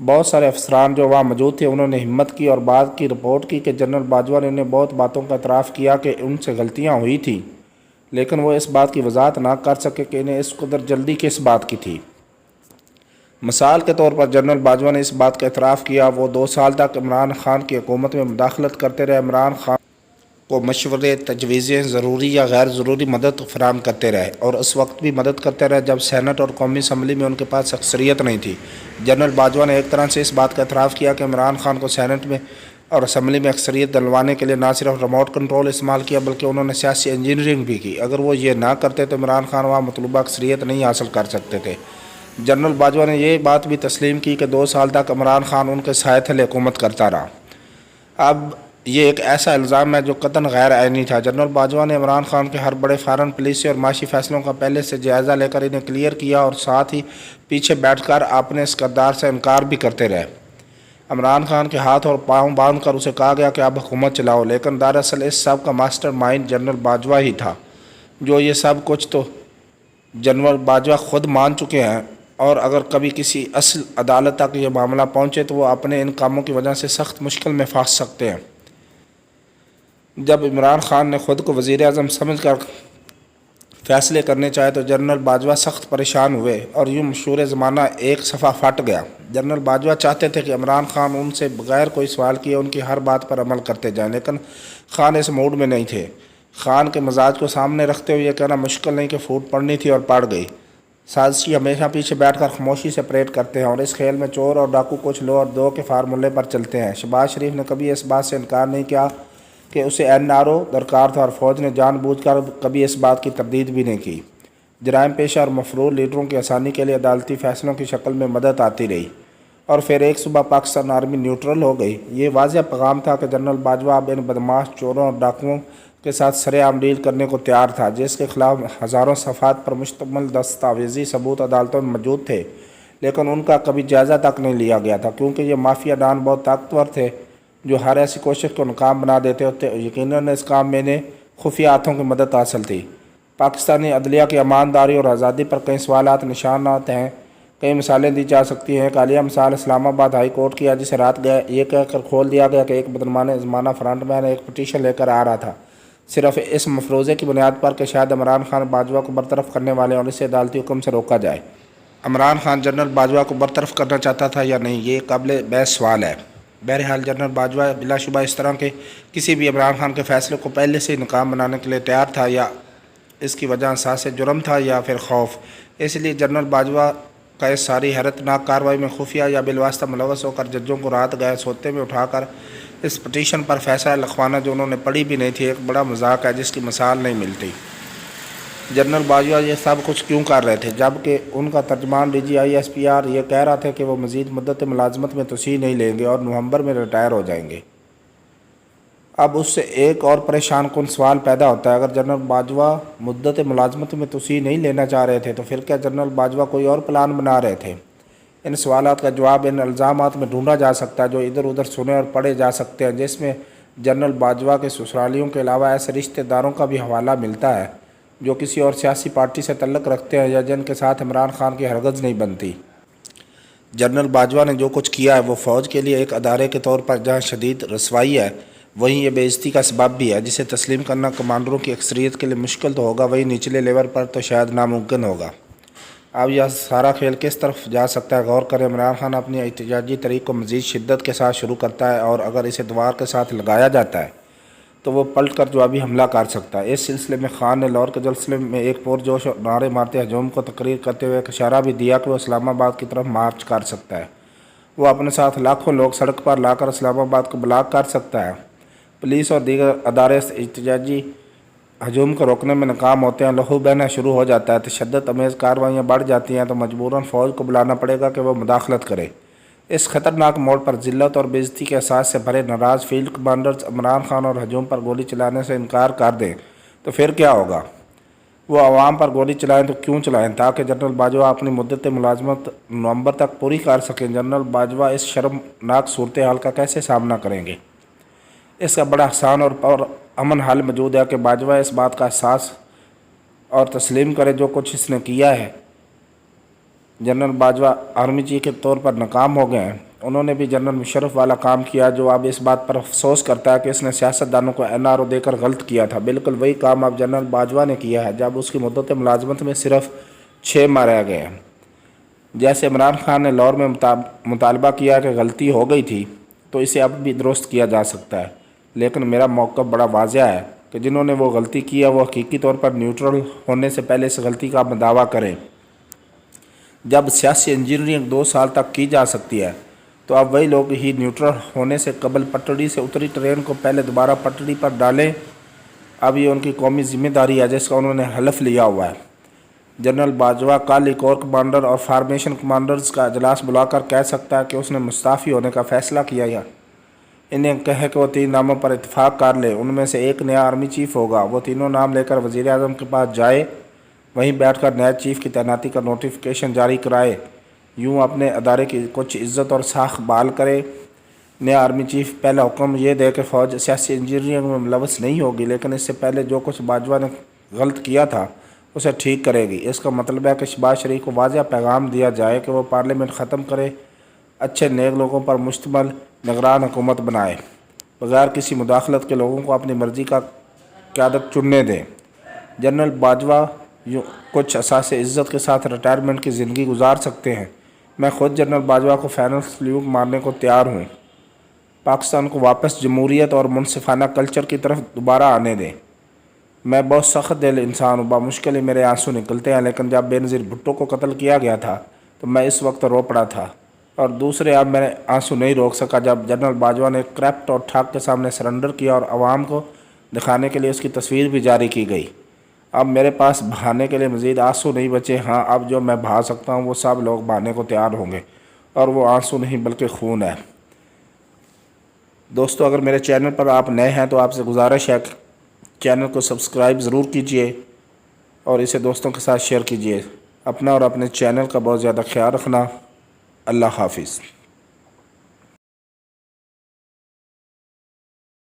بہت سارے افسران جو وہاں موجود تھے انہوں نے ہمت کی اور بات کی رپورٹ کی کہ جنرل باجوہ نے انہیں بہت باتوں کا اعتراف کیا کہ ان سے غلطیاں ہوئی تھیں، لیکن وہ اس بات کی وضاحت نہ کر سکے کہ انہیں اس قدر جلدی کس بات کی تھی۔ مثال کے طور پر جنرل باجوہ نے اس بات کا اعتراف کیا وہ 2 سال تک عمران خان کی حکومت میں مداخلت کرتے رہے، عمران خان کو مشورے، تجویزیں، ضروری یا غیر ضروری مدد فراہم کرتے رہے اور اس وقت بھی مدد کرتے رہے جب سینٹ اور قومی اسمبلی میں ان کے پاس اکثریت نہیں تھی۔ جنرل باجوہ نے ایک طرح سے اس بات کا اعتراف کیا کہ عمران خان کو سینٹ میں اور اسمبلی میں اکثریت دلوانے کے لیے نہ صرف ریموٹ کنٹرول استعمال کیا بلکہ انہوں نے سیاسی انجینئرنگ بھی کی۔ اگر وہ یہ نہ کرتے تو عمران خان وہاں مطلوبہ اکثریت نہیں حاصل کر سکتے تھے۔ جنرل باجوہ نے یہ بات بھی تسلیم کی کہ 2 سال تک عمران خان ان کے سائے تلے حکومت کرتا رہا۔ اب یہ ایک ایسا الزام ہے جو قطعاً غیر آئینی تھا۔ جنرل باجوہ نے عمران خان کے ہر بڑے فارن پالیسی اور معاشی فیصلوں کا پہلے سے جائزہ لے کر انہیں کلیئر کیا اور ساتھ ہی پیچھے بیٹھ کر اپنے اس کردار سے انکار بھی کرتے رہے۔ عمران خان کے ہاتھ اور پاؤں باندھ کر اسے کہا گیا کہ اب حکومت چلاؤ، لیکن دراصل اس سب کا ماسٹر مائنڈ جنرل باجوہ ہی تھا۔ جو یہ سب کچھ تو جنرل باجوہ خود مان چکے ہیں، اور اگر کبھی کسی اصل عدالت تک یہ معاملہ پہنچے تو وہ اپنے ان کاموں کی وجہ سے سخت مشکل میں پھنس سکتے ہیں۔ جب عمران خان نے خود کو وزیر اعظم سمجھ کر فیصلے کرنے چاہے تو جنرل باجوہ سخت پریشان ہوئے اور یوں مشہور زمانہ ایک صفحہ پھٹ گیا۔ جنرل باجوہ چاہتے تھے کہ عمران خان ان سے بغیر کوئی سوال کیے ان کی ہر بات پر عمل کرتے جائیں، لیکن خان اس موڈ میں نہیں تھے۔ خان کے مزاج کو سامنے رکھتے ہوئے یہ کہنا مشکل نہیں کہ پھوٹ پڑنی تھی اور پڑ گئی۔ سازشی ہمیشہ پیچھے بیٹھ کر خاموشی سے پریڈ کرتے ہیں اور اس کھیل میں چور اور ڈاکو کچھ لو اور دو کے فارمولے پر چلتے ہیں۔ شہباز شریف نے کبھی اس بات سے انکار نہیں کیا کہ اسے NRO درکار تھا اور فوج نے جان بوجھ کر کبھی اس بات کی تردید بھی نہیں کی۔ جرائم پیشہ اور مفرور لیڈروں کی آسانی کے لیے عدالتی فیصلوں کی شکل میں مدد آتی رہی اور پھر ایک صبح پاکستان آرمی نیوٹرل ہو گئی۔ یہ واضح پیغام تھا کہ جنرل باجوہ اب ان بدماش چوروں اور ڈاکوؤں کے ساتھ سرِ عام ڈیل کرنے کو تیار تھا، جس کے خلاف ہزاروں صفحات پر مشتمل دستاویزی ثبوت عدالتوں میں موجود تھے، لیکن ان کا کبھی جائزہ تک نہیں لیا گیا تھا کیونکہ یہ مافیا ڈان بہت طاقتور تھے جو ہر ایسی کوشش کو ناکام بنا دیتے ہوتے۔ یقیناً اس کام میں انہیں خفیہ ہاتھوں کی مدد حاصل تھی۔ پاکستانی عدلیہ کی امانداری اور آزادی پر کئی سوالات نشانات ہیں۔ کئی مثالیں دی جا سکتی ہیں۔ ایک حالیہ مثال اسلام آباد ہائی کورٹ کی ہے جسے رات گئے یہ کہہ کر کھول دیا گیا کہ ایک بدعنوان زمانہ فرنٹ مین ایک پٹیشن لے کر آ رہا تھا، صرف اس مفروضے کی بنیاد پر کہ شاید عمران خان باجوہ کو برطرف کرنے والے اور اسے عدالتی حکم سے روکا جائے۔ عمران خان جنرل باجوہ کو برطرف کرنا چاہتا تھا یا نہیں، یہ قابل بحث سوال ہے۔ بہرحال جنرل باجوہ بلا شبہ اس طرح کے کسی بھی عمران خان کے فیصلے کو پہلے سے ہی ناکام بنانے کے لیے تیار تھا، یا اس کی وجہ احساس جرم تھا یا پھر خوف۔ اس لیے جنرل باجوہ کا اس ساری حیرت ناک کارروائی میں خفیہ یا بالواسطہ ملوث ہو کر ججوں کو رات گئے سوتے میں اٹھا کر اس پٹیشن پر فیصلہ لکھوانا جو انہوں نے پڑھی بھی نہیں تھی ایک بڑا مذاق ہے جس کی مثال نہیں ملتی۔ جنرل باجوہ یہ سب کچھ کیوں کر رہے تھے جبکہ ان کا ترجمان DGI SPR یہ کہہ رہا تھا کہ وہ مزید مدت ملازمت میں توسیع نہیں لیں گے اور نومبر میں ریٹائر ہو جائیں گے۔ اب اس سے ایک اور پریشان کن سوال پیدا ہوتا ہے، اگر جنرل باجوہ مدت ملازمت میں توسیع نہیں لینا چاہ رہے تھے تو پھر کیا جنرل باجوہ کوئی اور پلان بنا رہے تھے؟ ان سوالات کا جواب ان الزامات میں ڈھونڈا جا سکتا ہے جو ادھر ادھر سنے اور پڑھے جا سکتے ہیں، جس میں جنرل باجوہ کے سسرالیوں کے علاوہ ایسے رشتہ داروں کا بھی حوالہ ملتا ہے جو کسی اور سیاسی پارٹی سے تعلق رکھتے ہیں یا جن کے ساتھ عمران خان کی ہرگز نہیں بنتی۔ جنرل باجوہ نے جو کچھ کیا ہے وہ فوج کے لیے ایک ادارے کے طور پر جہاں شدید رسوائی ہے وہیں یہ بے عزتی کا سبب بھی ہے، جسے تسلیم کرنا کمانڈروں کی اکثریت کے لیے مشکل تو ہوگا وہیں نچلے لیول پر تو شاید ناممکن ہوگا۔ اب یہ سارا کھیل کس طرف جا سکتا ہے؟ غور کریں۔ عمران خان اپنی احتجاجی تحریک کو مزید شدت کے ساتھ شروع کرتا ہے اور اگر اسے دوار کے ساتھ لگایا جاتا ہے تو وہ پلٹ کر جوابی حملہ کر سکتا ہے۔ اس سلسلے میں خان نے لاہور کے جلسے میں ایک پرجوش اور نعرے مارتے ہجوم کو تقریر کرتے ہوئے ایک اشارہ بھی دیا کہ وہ اسلام آباد کی طرف مارچ کر سکتا ہے۔ وہ اپنے ساتھ لاکھوں لوگ سڑک پر لا کر اسلام آباد کو بلاک کر سکتا ہے۔ پولیس اور دیگر ادارے احتجاجی ہجوم کو روکنے میں ناکام ہوتے ہیں، لہو بہنا شروع ہو جاتا ہے، تشدد آمیز کارروائیاں بڑھ جاتی ہیں تو مجبوراً فوج کو بلانا پڑے گا کہ وہ مداخلت کرے۔ اس خطرناک موڑ پر ذلت اور بے عزتی کے احساس سے بھرے ناراض فیلڈ کمانڈرز عمران خان اور ہجوم پر گولی چلانے سے انکار کر دیں تو پھر کیا ہوگا؟ وہ عوام پر گولی چلائیں تو کیوں چلائیں؟ تاکہ جنرل باجوہ اپنی مدت ملازمت نومبر تک پوری کر سکیں۔ جنرل باجوہ اس شرمناک صورتحال کا کیسے سامنا کریں گے؟ اس کا بڑا آسان اور امن حل موجود ہے کہ باجوہ اس بات کا احساس اور تسلیم کرے جو کچھ اس نے کیا ہے۔ جنرل باجوہ آرمی چیف کے طور پر ناکام ہو گئے ہیں، انہوں نے بھی جنرل مشرف والا کام کیا جو اب اس بات پر افسوس کرتا ہے کہ اس نے سیاستدانوں کو NRO دے کر غلط کیا تھا۔ بالکل وہی کام اب جنرل باجوہ نے کیا ہے جب اس کی مدت ملازمت میں صرف 6 ماہ رہ گئے ہیں۔ جیسے عمران خان نے لاہور میں مطالبہ کیا کہ غلطی ہو گئی تھی تو اسے اب بھی درست کیا جا سکتا ہے، لیکن میرا موقف بڑا واضح ہے کہ جنہوں نے وہ غلطی کی ہے وہ حقیقی طور پر نیوٹرل ہونے سے پہلے اس غلطی کا دعویٰ کریں۔ جب سیاسی انجینئرنگ 2 سال تک کی جا سکتی ہے تو اب وہی لوگ ہی نیوٹرل ہونے سے قبل پٹڑی سے اتری ٹرین کو پہلے دوبارہ پٹڑی پر ڈالیں۔ اب یہ ان کی قومی ذمہ داری ہے جس کا انہوں نے حلف لیا ہوا ہے۔ جنرل باجوہ کل ہی کور کمانڈر اور فارمیشن کمانڈرز کا اجلاس بلا کر کہہ سکتا ہے کہ اس نے مستعفی ہونے کا فیصلہ کیا ہے۔ انہیں کہے کہ وہ 3 ناموں پر اتفاق کر لیں، ان میں سے ایک نیا آرمی چیف ہوگا۔ وہ تینوں نام لے کر وزیر اعظم کے پاس جائے، وہیں بیٹھ کر نئے چیف کی تعیناتی کا نوٹیفیکیشن جاری کرائے، یوں اپنے ادارے کی کچھ عزت اور ساکھ بحال کرے۔ نیا آرمی چیف پہلا حکم یہ دے کہ فوج سیاسی انجینئرنگ میں ملوث نہیں ہوگی، لیکن اس سے پہلے جو کچھ باجوہ نے غلط کیا تھا اسے ٹھیک کرے گی۔ اس کا مطلب ہے کہ شہباز شریف کو واضح پیغام دیا جائے کہ وہ پارلیمنٹ ختم کرے، اچھے نیک لوگوں پر مشتمل نگران حکومت بنائے، بغیر کسی مداخلت کے لوگوں کو اپنی مرضی کا قیادت چننے دیں۔ جنرل باجوہ کچھ اساس عزت کے ساتھ ریٹائرمنٹ کی زندگی گزار سکتے ہیں۔ میں خود جنرل باجوہ کو فائنل سلیوٹ مارنے کو تیار ہوں۔ پاکستان کو واپس جمہوریت اور منصفانہ کلچر کی طرف دوبارہ آنے دیں۔ میں بہت سخت دل انسان ہوں، بمشکل ہی میرے آنسو نکلتے ہیں، لیکن جب بے نظیر بھٹو کو قتل کیا گیا تھا تو میں اس وقت رو پڑا تھا، اور دوسرے اب میں آنسو نہیں روک سکا جب جنرل باجوہ نے کرپٹ اور ٹھاک کے سامنے سرنڈر کیا اور عوام کو دکھانے کے لیے اس کی تصویر بھی جاری کی گئی۔ اب میرے پاس بہانے کے لیے مزید آنسو نہیں بچے۔ ہاں، اب جو میں بہا سکتا ہوں وہ سب لوگ بہانے کو تیار ہوں گے، اور وہ آنسو نہیں بلکہ خون ہے۔ دوستو، اگر میرے چینل پر آپ نئے ہیں تو آپ سے گزارش ہے کہ چینل کو سبسکرائب ضرور کیجئے اور اسے دوستوں کے ساتھ شیئر کیجئے۔ اپنا اور اپنے چینل کا بہت زیادہ خیال رکھنا۔ اللہ حافظ۔